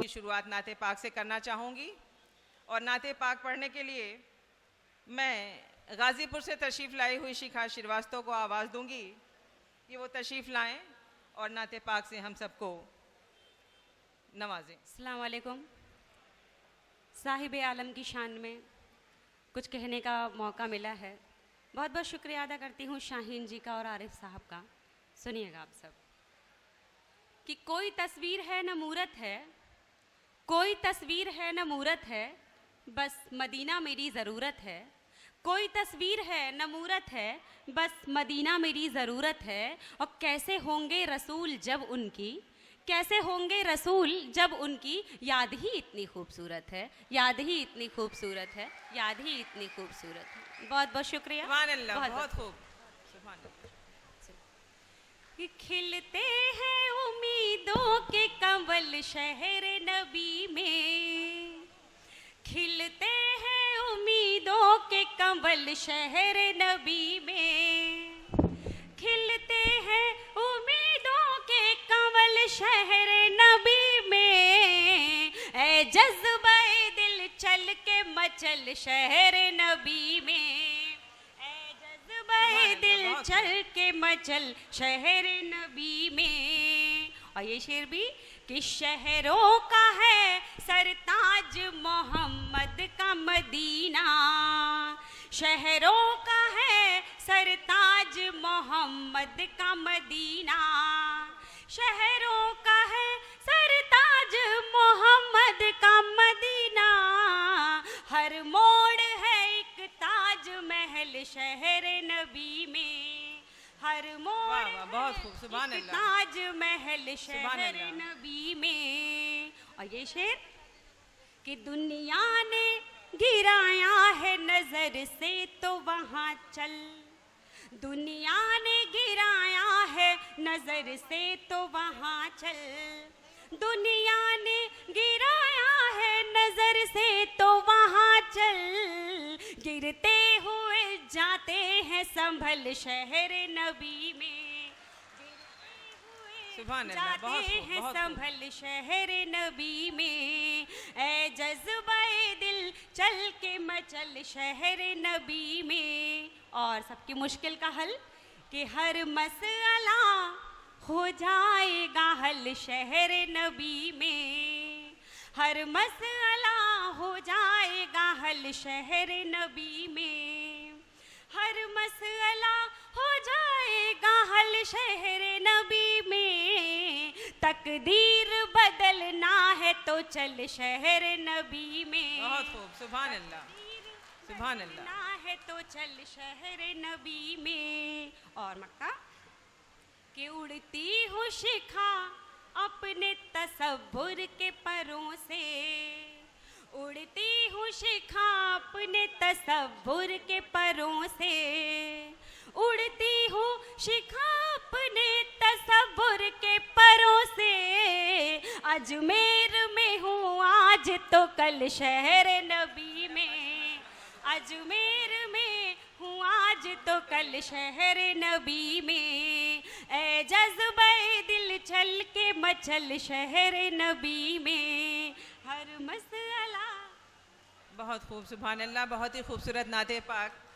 की शुरुआत नाते पाक से करना चाहूँगी और नाते पाक पढ़ने के लिए मैं गाज़ीपुर से तशरीफ़ लाई हुई शिखा श्रीवास्तव को आवाज़ दूंगी कि वो तशरीफ़ लाएं और नाते पाक से हम सबको नवाजें। अस्सलाम वालेकुम। साहिब आलम की शान में कुछ कहने का मौका मिला है। बहुत बहुत शुक्रिया अदा करती हूँ शाहीन जी का और आरिफ साहब का। सुनिएगा आप सब कि कोई तस्वीर है न मूरत है, कोई तस्वीर है न मूरत है, बस मदीना मेरी ज़रूरत है। कोई तस्वीर है न मूरत है, बस मदीना मेरी ज़रूरत है। और कैसे होंगे रसूल जब उनकी, कैसे होंगे रसूल जब उनकी याद ही इतनी खूबसूरत है, याद ही इतनी खूबसूरत है, याद ही इतनी खूबसूरत है। बहुत बहुत शुक्रिया। सुभान अल्लाह, बहुत खूब। सुभान अल्लाह। कि खिलते हैं उम्मीदों के कंवल शहर नबी में, खिलते हैं उम्मीदों के कंवल शहर नबी में, खिलते हैं उम्मीदों के कंवल शहर नबी में। ऐ जज्बे दिल चल के मचल शहर नबी में, ऐ जज्बे दिल चल के मचल शहर नबी में। और ये शेर भी कि शहरों का है सरताज मोहम्मद का मदीना, शहरों का है सरताज मोहम्मद का मदीना, शहरों का है सरताज मोहम्मद का मदीना। हर मोड़ है एक ताज महल शहर नबी में, हर मोड़ बहुत खूब। सुभान एक अल्लाह। ताज महल शहर अल्लाह। नबी में। और ये शेर कि दुनिया ने गिराया है नजर से तो वहाँ चल, दुनिया ने गिराया है नजर से तो वहाँ चल, दुनिया ने गिराया है नजर से तो वहाँ चल। गिरते हुए जाते हैं संभल शहर नबी में, सुभान अल्लाह, जाते बहुत खूब, हैं बहुत खूब। संभल शहर नबी में। ऐ जज्बे दिल चल के मचल शहर नबी में। और सबकी मुश्किल का हल कि हर मसला हो जाएगा हल शहर नबी में, हर मसला हो जाएगा हल शहर नबी में, हर मसला हो जाएगा हल शहर नबी में। तकदीर बदलना है तो चल शहर नबी में, बहुत खूब। सुभान अल्लाह, सुभान अल्लाह। ना है तो चल शहर नबी में। और मक्का कि उड़ती हूँ शिखा अपने तसव्वुर के परों से, उड़ती हूँ शिखा अपने तसव्वुर के परों से, उड़ती हूँ शिखा अपने तसव्वुर के परों से। अजमेर में हूँ आज तो कल शहर नबी में, अजमेर में हूँ आज तो कल शहर नबी में। ऐ जज्बे दिल चल के मचल शहर नबी में, हर मसला। बहुत खूब। सुभान अल्लाह, बहुत ही खूबसूरत नाते पाक।